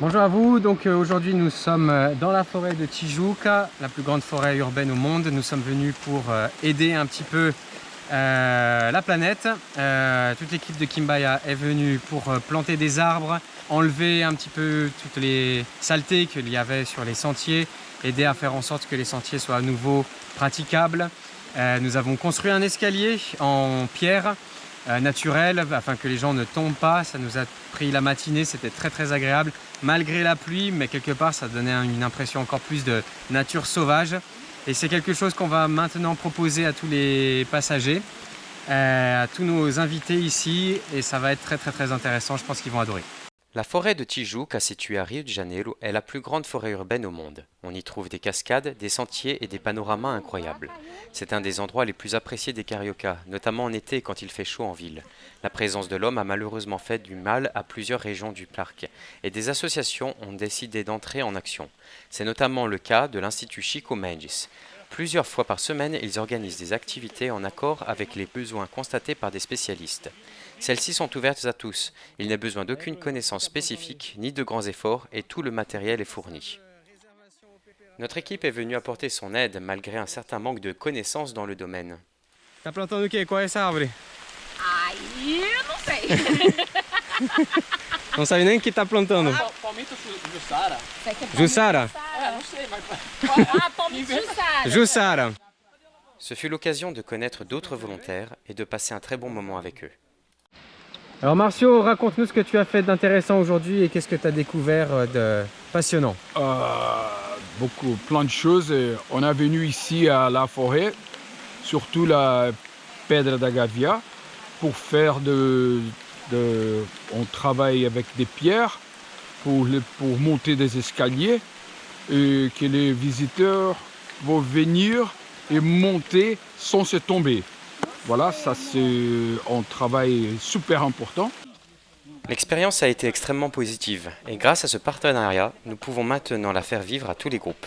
Bonjour à vous, donc aujourd'hui nous sommes dans la forêt de Tijuca, la plus grande forêt urbaine au monde. Nous sommes venus pour aider un petit peu la planète. Toute l'équipe de Kimbaya est venue pour planter des arbres, enlever un petit peu toutes les saletés qu'il y avait sur les sentiers, aider à faire en sorte que les sentiers soient à nouveau praticables. Nous avons construit un escalier en pierre naturel afin que les gens ne tombent pas. Ça nous a pris la matinée, c'était très agréable malgré la pluie, mais quelque part ça donnait une impression encore plus de nature sauvage. Et c'est quelque chose qu'on va maintenant proposer à tous les passagers, à tous nos invités ici, et ça va être très intéressant, je pense qu'ils vont adorer. La forêt de Tijuca, située à Rio de Janeiro, est la plus grande forêt urbaine au monde. On y trouve des cascades, des sentiers et des panoramas incroyables. C'est un des endroits les plus appréciés des Cariocas, notamment en été quand il fait chaud en ville. La présence de l'homme a malheureusement fait du mal à plusieurs régions du parc, et des associations ont décidé d'entrer en action. C'est notamment le cas de l'Institut Chico Mendes. Plusieurs fois par semaine, ils organisent des activités en accord avec les besoins constatés par des spécialistes. Celles-ci sont ouvertes à tous. Il n'est besoin d'aucune connaissance spécifique ni de grands efforts et tout le matériel est fourni. Notre équipe est venue apporter son aide malgré un certain manque de connaissances dans le domaine. Tá plantando o quê? Qual é essa árvore? Aí eu não sei. Não sabe nem o que tá plantando. Palmito Jussara? Jussara? Não sei, mas... Ah, palmito Jussara. Jussara. Ce fut l'occasion de connaître d'autres volontaires et de passer un très bon moment avec eux. Alors Marcio, raconte-nous ce que tu as fait d'intéressant aujourd'hui et qu'est-ce que tu as découvert de passionnant. Plein de choses. On est venu ici à la forêt, surtout la Pedra da Gavia, pour faire on travaille avec des pierres pour monter des escaliers et que les visiteurs vont venir et monter sans se tomber. Voilà, ça c'est un travail super important. L'expérience a été extrêmement positive et grâce à ce partenariat, nous pouvons maintenant la faire vivre à tous les groupes.